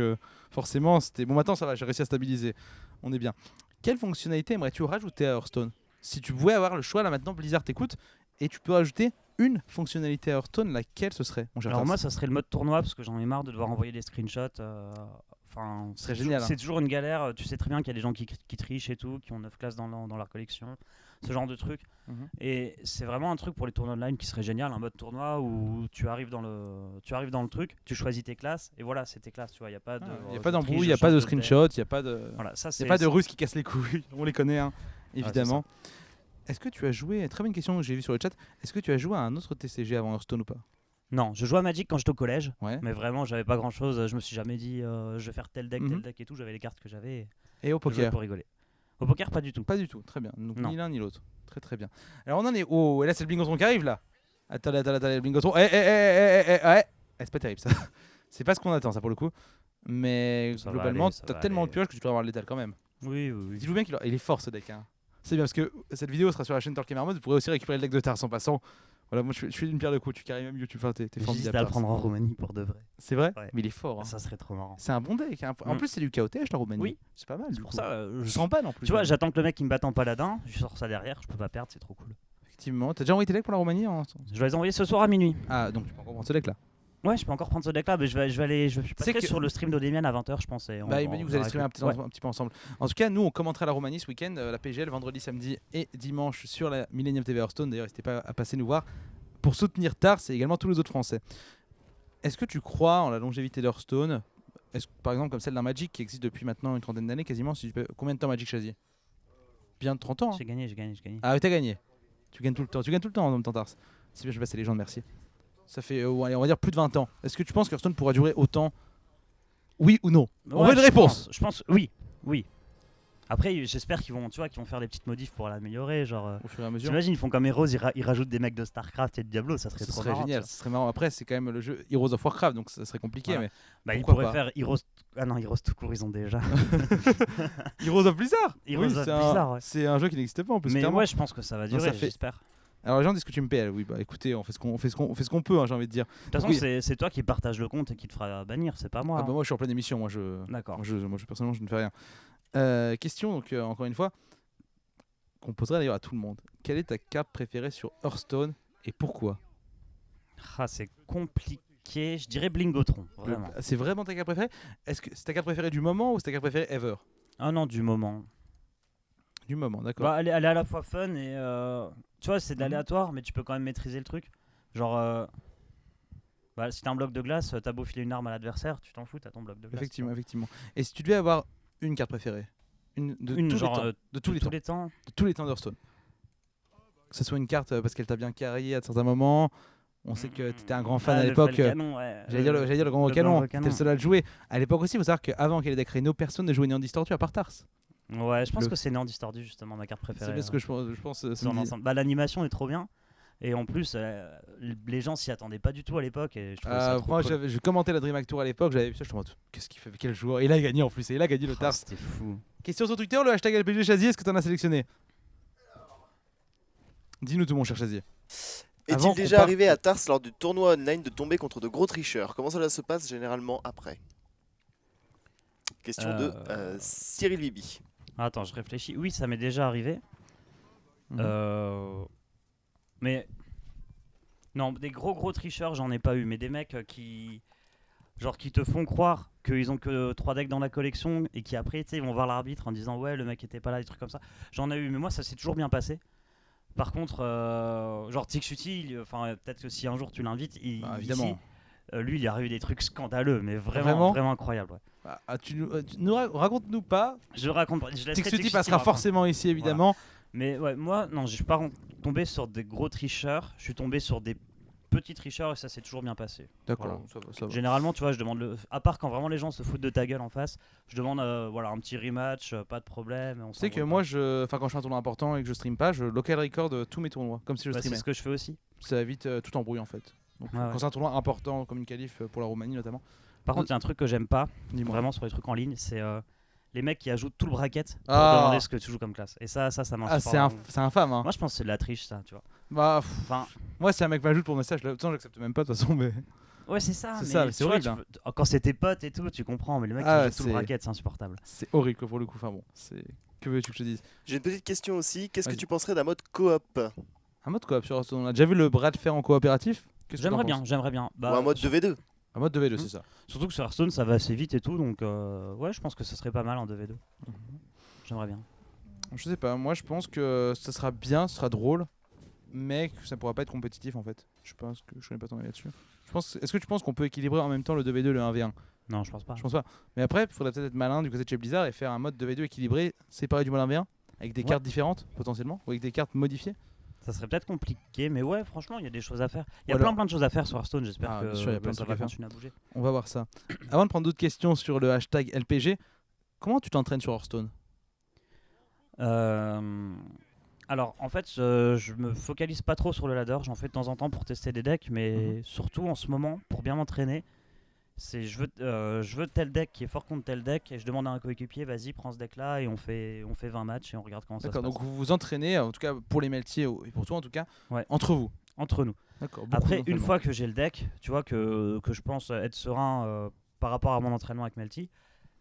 forcément, c'était. Bon, maintenant, ça va, j'ai réussi à stabiliser. On est bien. Quelle fonctionnalité aimerais-tu rajouter à Hearthstone? Si tu pouvais avoir le choix, là maintenant, Blizzard t'écoute et tu peux rajouter une fonctionnalité à Hearthstone, laquelle ce serait? Alors, moi, ça serait le mode tournoi parce que j'en ai marre de devoir envoyer des screenshots. Enfin, ce serait génial. C'est toujours une galère. Tu sais très bien qu'il y a des gens qui trichent et tout, qui ont 9 classes dans leur collection, ce genre de truc. Et c'est vraiment un truc pour les tournois online qui serait génial, un mode tournoi où tu arrives dans le truc, tu choisis tes classes et voilà, c'est tes classes. Tu vois, il y a pas d'embrouille, il y a pas de screenshot, il y a pas de. Voilà, ça c'est. Il y a pas de Russes qui cassent les couilles. On les connaît, hein, évidemment. Est-ce que tu as joué? Très bonne question que j'ai vue sur le chat. Est-ce que tu as joué à un autre TCG avant Hearthstone ou pas? Non, je jouais à Magic quand j'étais au collège, ouais. Mais vraiment j'avais pas grand chose. Je me suis jamais dit je vais faire tel deck et tout. J'avais les cartes que j'avais. Et au poker pour rigoler. Au poker, pas du tout. Pas du tout, très bien. Donc, ni l'un ni l'autre. Très très bien. Alors on en est. Oh, et là c'est le Bingotron qui arrive là. Attendez, le Bingotron. C'est pas terrible ça. C'est pas ce qu'on attend ça pour le coup. Mais ça globalement, t'as tellement de pioches que tu peux avoir le létal quand même. Oui. Dis-vous bien qu'il est fort ce deck. Hein. C'est bien parce que cette vidéo sera sur la chaîne Talk et Marmot. Vous pourrez aussi récupérer le deck de Tars en passant. Voilà, moi je suis une pierre de coups. Tu carries même YouTube. Enfin, t'es formidable. J'hésite à le prendre en Roumanie pour de vrai. C'est vrai, ouais. Mais il est fort. Hein. Ça serait trop marrant. C'est un bon deck. Hein. En plus, c'est du KOTH la Roumanie. Oui, c'est pas mal. C'est pour ça. Je sens pas non plus. Tu vois, j'attends que le mec il me batte en paladin. Je sors ça derrière. Je peux pas perdre. C'est trop cool. Effectivement. T'as déjà envoyé tes decks pour la Roumanie Je vais les envoyer ce soir à minuit. Ah, donc tu peux encore prendre ce deck là. Ouais, je peux encore prendre ce deck là, mais je passerai sur le stream d'Odemian à 20h, je pensais. Il m'a dit que vous allez streamer un petit peu ensemble. En tout cas, nous on commentera la Roumanie ce week-end, la PGL, vendredi, samedi et dimanche sur la Millennium TV Hearthstone. D'ailleurs, n'hésitez pas à passer nous voir pour soutenir Tars et également tous les autres Français. Est-ce que tu crois en la longévité d'Hearthstone? Est-ce que, par exemple, comme celle d'un Magic qui existe depuis maintenant une trentaine d'années quasiment, combien de temps Magic Chazy? Bien 30 ans. Hein. J'ai gagné. Ah oui, t'as gagné. Tu gagnes tout le temps en même temps, Tars. C'est bien, je vais passer les gens, merci. Ça fait, on va dire, plus de 20 ans. Est-ce que tu penses que Hearthstone pourra durer autant? Oui ou non? On veut une réponse. Je pense oui. Après, j'espère qu'ils vont faire des petites modifs pour l'améliorer. Genre, au fur et à mesure. t'imagines, ils font comme Heroes, ils rajoutent des mecs de StarCraft et de Diablo, ça serait trop marrant. Génial, ça serait marrant. Après, c'est quand même le jeu Heroes of Warcraft, donc ça serait compliqué. Voilà. Mais Ils pourraient faire Heroes. Ah non, Heroes tout court, ils ont déjà. Heroes of Blizzard. Heroes of Blizzard, ouais. C'est un jeu qui n'existe pas en plus. Mais ouais, je pense que ça va durer, j'espère. Alors les gens disent que tu me payes. Oui, bah écoutez, on fait ce qu'on peut, hein, j'ai envie de dire. De toute façon, c'est toi qui partage le compte et qui te fera bannir, c'est pas moi. Ah bah moi je suis en pleine émission, D'accord. Moi personnellement je ne fais rien. Question donc encore une fois qu'on poserait d'ailleurs à tout le monde. Quelle est ta carte préférée sur Hearthstone et pourquoi? C'est compliqué, je dirais Blingotron, vraiment. C'est vraiment ta carte préférée? Est-ce que c'est ta carte préférée du moment ou c'est ta carte préférée ever? Ah non, du moment. Du moment, d'accord. Bah, elle est à la fois fun et tu vois, c'est de l'aléatoire, mais tu peux quand même maîtriser le truc. Genre, si t'as un bloc de glace, t'as beau filer une arme à l'adversaire, tu t'en fous, t'as ton bloc de glace. Effectivement. Et si tu devais avoir une carte préférée, de tous les temps d'Hearthstone, que ce soit une carte parce qu'elle t'a bien carré à certains moments. On sait que tu étais un grand fan à l'époque. J'allais dire le grand canon. Tu étais le seul à le jouer. À l'époque aussi, il faut savoir qu'avant qu'il y ait des créneaux, personne ne jouait Néant Distordu à part Tars. Ouais, je pense que c'est Néant Distordu justement ma carte préférée. C'est bien ce que je pense. L'animation est trop bien. Et en plus, les gens s'y attendaient pas du tout à l'époque. Et moi, je commentais la DreamHack Tour à l'époque. J'avais vu ça. Je me suis dit, qu'est-ce qu'il fait? Quel joueur? Et il a gagné en plus. Et il a gagné le Tars. C'était fou. Question sur Twitter, le hashtag LPG Chazier, est-ce que tu en as sélectionné? Dis-nous tout, mon cher Chazier. Est-il déjà arrivé à Tars lors du tournoi online de tomber contre de gros tricheurs? Comment cela se passe généralement après? Question de Cyril Bibi. Attends, je réfléchis. Oui, ça m'est déjà arrivé. Mais non, des gros tricheurs, j'en ai pas eu. Mais des mecs qui te font croire qu'ils ont que 3 decks dans la collection et qui après, ils vont voir l'arbitre en disant ouais, le mec était pas là, des trucs comme ça. J'en ai eu, mais moi, ça s'est toujours bien passé. Par contre, genre Tixuti, peut-être que si un jour tu l'invites, évidemment. Ici, lui, il y a eu des trucs scandaleux, mais vraiment incroyables. Ouais. Raconte-nous pas. Je raconte pas. Tixuti passera forcément ici, évidemment. Voilà. Mais ouais, moi, non, je suis pas tombé sur des gros tricheurs. Je suis tombé sur des petits tricheurs et ça s'est toujours bien passé. D'accord. Voilà. Ça va. Généralement, tu vois, je demande à part quand vraiment les gens se foutent de ta gueule en face, je demande un petit rematch, pas de problème. Tu sais que moi, quand je fais un tournoi important et que je stream pas, je local record tous mes tournois, comme si je streamais. C'est ce que je fais aussi. Ça évite tout embrouille en fait. Donc, quand c'est un tournoi important comme une qualif pour la Roumanie notamment. Par contre, il y a un truc que j'aime pas, vraiment sur les trucs en ligne, c'est les mecs qui ajoutent tout le bracket pour demander ce que tu joues comme classe. Et ça m'insulte. C'est infâme. Hein. Moi, je pense que c'est de la triche, ça, tu vois. Moi, si un mec m'ajoute pour message, j'accepte même pas de toute façon. Mais... Ouais, c'est ça. C'est horrible. Quand c'est tes potes et tout, tu comprends. Mais le mec qui ajoute tout le bracket, c'est insupportable. C'est horrible pour le coup. Que veux-tu que je te dise? J'ai une petite question aussi. Qu'est-ce que tu penserais d'un mode coop? Un mode coop sur Hearthstone. On a déjà vu le bras de fer en coopératif? J'aimerais bien. Ou un mode 2v2. Un mode 2v2, c'est ça. Surtout que sur Hearthstone, ça va assez vite et tout. Donc, ouais, je pense que ça serait pas mal en 2v2. J'aimerais bien. Je sais pas. Moi, je pense que ça sera bien, ça sera drôle. Mais que ça pourra pas être compétitif en fait. Je pense que je connais pas ton avis là-dessus. Est-ce que tu penses qu'on peut équilibrer en même temps le 2v2 et le 1v1? Non, je pense pas. Mais après, il faudrait peut-être être malin du côté de chez Blizzard et faire un mode 2v2 équilibré, séparé du mode 1v1, avec des cartes différentes potentiellement, ou avec des cartes modifiées. Ça serait peut-être compliqué, mais ouais, franchement, il y a des choses à faire. Il y a plein de choses à faire sur Hearthstone, j'espère que ça va continuer à bouger. On va voir ça. Avant de prendre d'autres questions sur le hashtag LPG, comment tu t'entraînes sur Hearthstone? Alors, en fait, je me focalise pas trop sur le ladder. J'en fais de temps en temps pour tester des decks, mais surtout en ce moment, pour bien m'entraîner, c'est je veux tel deck qui est fort contre tel deck et je demande à un coéquipier, vas-y, prends ce deck-là et on fait 20 matchs et on regarde comment ça se passe. Donc vous vous entraînez, en tout cas pour les meltiers et pour toi en tout cas, entre vous. Entre nous. Après, une fois que j'ai le deck, tu vois, que je pense être serein par rapport à mon entraînement avec Melty,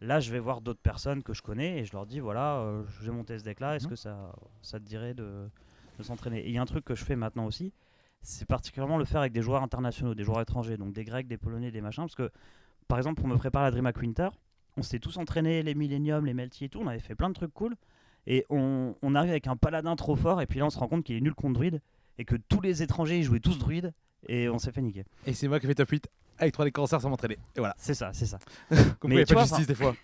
là, je vais voir d'autres personnes que je connais et je leur dis voilà, j'ai monté ce deck-là, est-ce que ça te dirait de s'entraîner? Et il y a un truc que je fais maintenant aussi, c'est particulièrement le faire avec des joueurs internationaux, des joueurs étrangers, donc des Grecs, des Polonais, des machins, parce que par exemple, pour me préparer à la DreamHack Winter, on s'est tous entraînés, les Millennium, les Melty et tout, on avait fait plein de trucs cool, et on arrive avec un paladin trop fort, et puis là, on se rend compte qu'il est nul contre druide, et que tous les étrangers, ils jouaient tous druide, et on s'est fait niquer. Et c'est moi qui ai fait top 8 avec 3 des cancers sans m'entraîner, et voilà. C'est ça. Mais il n'y a pas de justice des fois.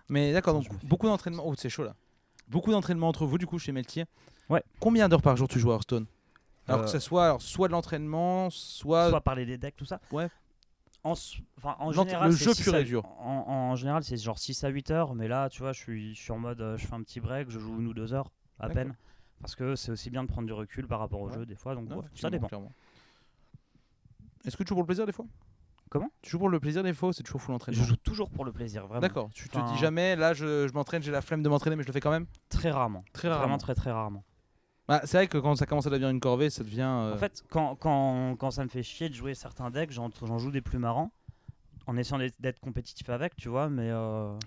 Mais d'accord, donc beaucoup d'entraînement. Oh, c'est chaud là. Beaucoup d'entraînement entre vous, du coup, chez Melty. Ouais. Combien d'heures par jour tu joues à Hearthstone? Alors que ce soit soit de l'entraînement, soit parler des decks, tout ça. Ouais. En Non, général, le c'est jeu 6 pur à- et dur. En général, c'est genre 6 à 8 heures, mais là, tu vois, je suis en mode, je fais un petit break, je joue 1 ou 2 heures à D'accord. peine. Parce que c'est aussi bien de prendre du recul par rapport au Ouais. jeu, des fois, donc Non, ouais, ça effectivement, dépend. clairement. Est-ce que tu joues pour le plaisir des fois? Comment? Tu joues pour le plaisir des fois ou c'est toujours full Je entraînement? joue toujours pour le plaisir, vraiment. D'accord, tu te Enfin, dis jamais, là je m'entraîne, j'ai la flemme de m'entraîner, mais je le fais quand même? Très rarement. Très rarement. Vraiment très très rarement. Bah, c'est vrai que quand ça commence à devenir une corvée, ça devient. En fait, quand ça me fait chier de jouer certains decks, j'en joue des plus marrants, en essayant d'être compétitif avec, tu vois, mais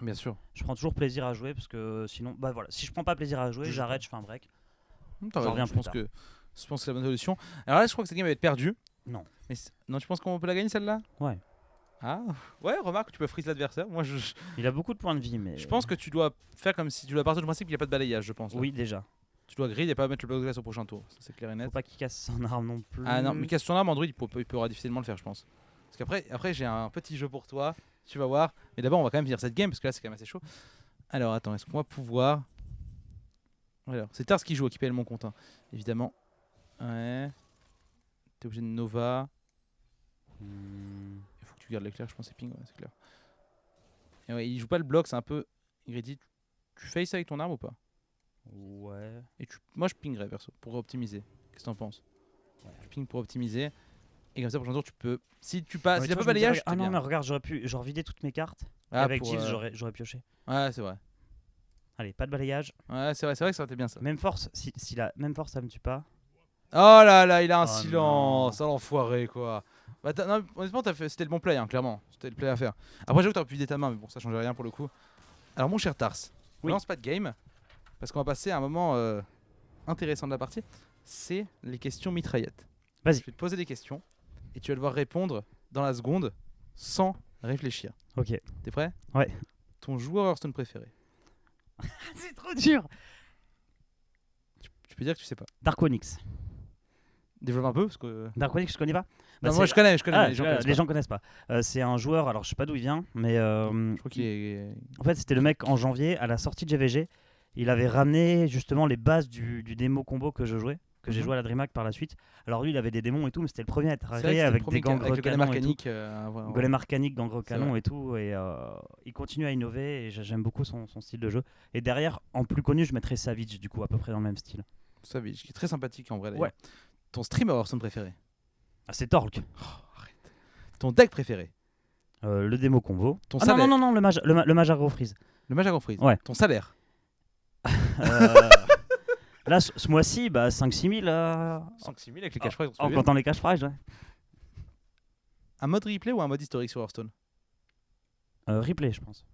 Bien sûr. je prends toujours plaisir à jouer, parce que sinon, bah voilà, si je prends pas plaisir à jouer, Je joue j'arrête, je fais un break. T'as J'en raison, reviens je plus pense tard. que c'est la bonne solution. Alors là, je crois que cette game va être perdue. Non. Mais non, tu penses qu'on peut la gagner celle-là? Ouais. Ah, ouais, remarque, tu peux freeze l'adversaire. Moi, je Il a beaucoup de points de vie, mais... pense que tu dois faire comme si tu dois partir du principe qu'il n'y a pas de balayage, je pense. là. Oui, déjà. Tu dois grid et pas mettre le bloc de glace au prochain tour. Ça, c'est clair et net. Faut pas qu'il casse son arme non plus. Ah non, mais casse ton arme, Android, il pourra difficilement le faire, je pense. Parce qu'après j'ai un petit jeu pour toi, tu vas voir. Mais d'abord, on va quand même finir cette game, parce que là, c'est quand même assez chaud. Alors, attends, est-ce qu'on va pouvoir... Alors, c'est Tars qui joue, qui paye mon compte, hein, évidemment. Ouais. T'es obligé de Nova. Hmm. Il faut que tu gardes l'éclair, je pense, c'est ping, ouais, c'est clair. Et ouais, il joue pas le bloc, c'est un peu... Greedy. Tu face avec ton arme ou pas? Ouais. Et moi, je pingerais, perso, pour optimiser. Qu'est-ce que t'en penses? Ouais. Je ping pour optimiser. Et comme ça, pour tour, tu peux... Si tu passes... Ouais, S'il n'y a tu pas vois, je me balayage, dis, ah t'es non, bien. mais regarde, j'aurais pu genre vider toutes mes cartes. Ah, Avec pour, Gibbs, j'aurais pioché. Ouais, c'est vrai. Allez, pas de balayage. Ouais, c'est vrai que ça aurait été bien ça. Même force, si la même force, ça me tue pas. Oh là là, il a un Oh silence, oh l'enfoiré quoi. Bah, non, honnêtement, c'était le bon play, hein, clairement. C'était le play à faire. Après, j'avoue que t'aurais pu vider ta main, mais bon, ça changeait rien pour le coup. Alors, mon cher Tars, on Oui. lance pas de game, parce qu'on va passer à un moment intéressant de la partie. C'est les questions mitraillettes. Vas-y. Je vais te poser des questions, et tu vas devoir répondre dans la seconde, sans réfléchir. Ok. T'es prêt? Ouais. Ton joueur Hearthstone préféré? C'est trop dur. Tu peux dire que tu sais pas. Dark Onyx. Développe un peu, parce que... Dark Onyx, je connais pas. Non, Bah, moi je connais, Ah, mais les gens connaissent les pas. gens connaissent pas. C'est un joueur, alors je sais pas d'où il vient, mais Je crois qu'il est... en fait c'était le mec en janvier à la sortie de GVG. Il avait ramené justement les bases du démo combo que je jouais, que j'ai Mhm. joué à la DreamHack par la suite. Alors lui il avait des démons et tout, mais c'était le premier à être C'est vrai que arrivé c'était le avec premier des gangres avec le golem canons et tout. arcanique. Golem arcanique, gangre C'est canon vrai. et tout, et il continue à innover et j'aime beaucoup son style de jeu. Et derrière, en plus connu, je mettrais Savage du coup, à peu près dans le même style. Savage, qui est très sympathique en vrai d'ailleurs. Ouais. Ton streamer Hearthstone préféré? Ah, c'est Torque. Ton deck préféré? Le démo combo. Ton Ah salaire? non, le mage aggro freeze. Le mage à freeze. Ouais. Ton salaire? Là, ce mois-ci, bah, 5-6 000 5-6 000 avec les cash prizes. en comptant les cash prizes. Ouais. Un mode replay ou un mode historique sur Hearthstone? Replay, je pense.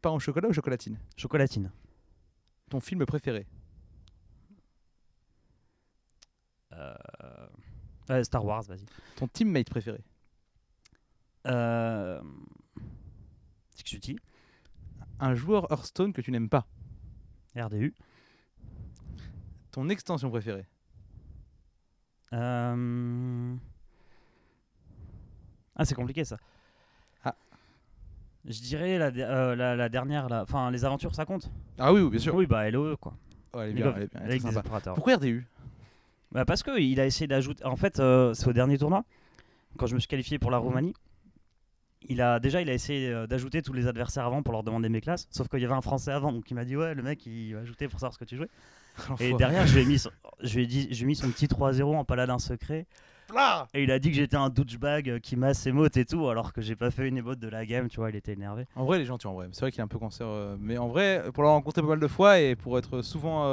Pain au chocolat ou chocolatine? Chocolatine. Ton film préféré? Star Wars, vas-y. Ton teammate préféré? Sixuti. Un joueur Hearthstone que tu n'aimes pas? RDU. Ton extension préférée? Ah, c'est compliqué ça. Ah. Je dirais la dernière, là. Enfin, les aventures, ça compte. Ah oui, bien sûr. Oui, bah LOE quoi. Oh, elle est League bien, of- elle est bien, elle est avec très des sympa. opérateurs. Pourquoi RDU? Bah parce que il a essayé d'ajouter. En fait, c'est au dernier tournoi, quand je me suis qualifié pour la Roumanie. Il a essayé d'ajouter tous les adversaires avant pour leur demander mes classes. Sauf qu'il y avait un Français avant, donc il m'a dit ouais, le mec il va ajouter pour savoir ce que tu jouais. Et derrière, je lui ai mis son petit 3-0 en paladin secret. Et il a dit que j'étais un douchebag qui masse ses mots et tout, alors que j'ai pas fait une émote de la game, tu vois, il était énervé. En vrai, les gens, tu en vrai. C'est vrai qu'il est un peu cancer. Mais en vrai, pour l'avoir rencontré pas mal de fois et pour être souvent.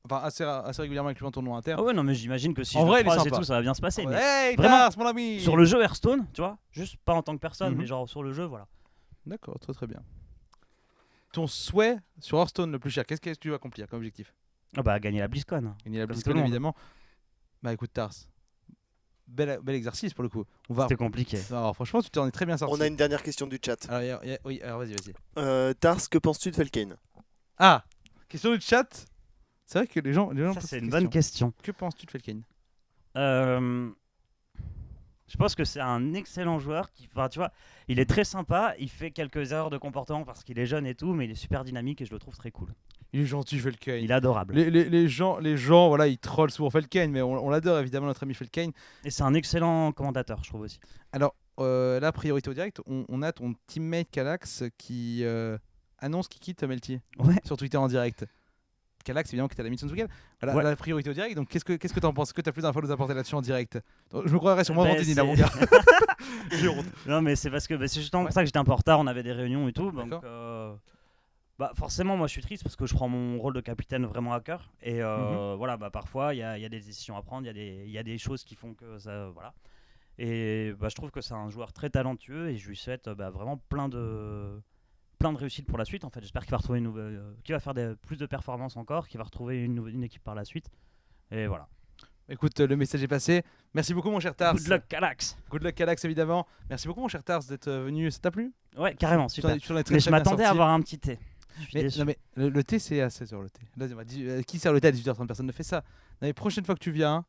Enfin, assez régulièrement avec lui en tournoi inter. Ah ouais, non, mais j'imagine que si En je vrai, le il est croise et sympa. tout, ça va bien se passer. Mais Hey, vraiment, Tars, mon ami! sur le jeu Hearthstone, tu vois, juste pas en tant que personne, Mhm. mais genre sur le jeu, voilà. D'accord, très très bien. Ton souhait sur Hearthstone le plus cher, qu'est-ce que tu veux accomplir comme objectif? Ah bah, gagner la BlizzCon. Gagner la Comme tout BlizzCon le monde. évidemment. Bah écoute Tars, bel exercice pour le coup. On va. C'était compliqué. Alors franchement tu t'en es très bien sorti. On a une dernière question du chat. Alors, oui, alors vas-y. Tars, que penses-tu de Felkane? Ah, question du chat. C'est vrai que les gens Ça, posent c'est cette une bonne question. Que penses-tu de Felkane? Je pense que c'est un excellent joueur qui, enfin, tu vois, il est très sympa, il fait quelques erreurs de comportement parce qu'il est jeune et tout, mais il est super dynamique et je le trouve très cool. Il est gentil Felkane. Il est adorable. Les gens, voilà, ils trollent souvent Felkane, mais on l'adore évidemment notre ami Felkane. Et c'est un excellent commentateur, je trouve aussi. Alors, là, priorité au direct, on a ton teammate Calax qui annonce qu'il quitte Melty sur Twitter en direct. Calax, évidemment, qui était à la mission de week-end. Voilà, la priorité au direct. Donc, qu'est-ce que t'en penses? Est-ce que t'as plus d'infos à nous apporter là-dessus en direct? Je me croirais sur moi avant Denis, là, mon gars. J'ai honte. Non, mais c'est parce que c'est justement pour ça que j'étais un peu en retard. On avait des réunions et tout. Donc, forcément, moi, je suis triste parce que je prends mon rôle de capitaine vraiment à cœur. Et voilà, parfois, il y a des décisions à prendre. Il y a des choses qui font que ça. Voilà. Et je trouve que c'est un joueur très talentueux et je lui souhaite vraiment plein de réussite pour la suite. En fait, j'espère qu'il va retrouver qu'il va faire plus de performances encore, qu'il va retrouver une équipe par la suite. Et voilà. Écoute, le message est passé. Merci beaucoup, mon cher Tars. Good luck, Calax. Good luck, Calax, évidemment. Merci beaucoup, mon cher Tars, d'être venu. Ça t'a plu? Ouais, carrément, super. Mais je m'attendais à avoir un petit thé. Mais le thé, c'est à 16h le thé. Là, qui sert le thé à 18h30? Personne ne fait ça. La prochaine fois que tu viens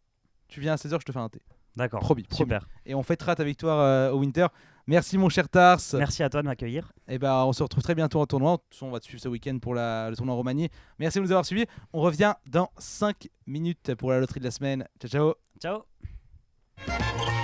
à 16h, je te fais un thé. D'accord. Promis. Super. Et on fêtera ta victoire au Winter. Merci, mon cher Tars. Merci à toi de m'accueillir. Et on se retrouve très bientôt en tournoi. On va te suivre ce week-end pour le tournoi en Roumanie. Merci de nous avoir suivis. On revient dans 5 minutes pour la loterie de la semaine. Ciao, ciao. Ciao.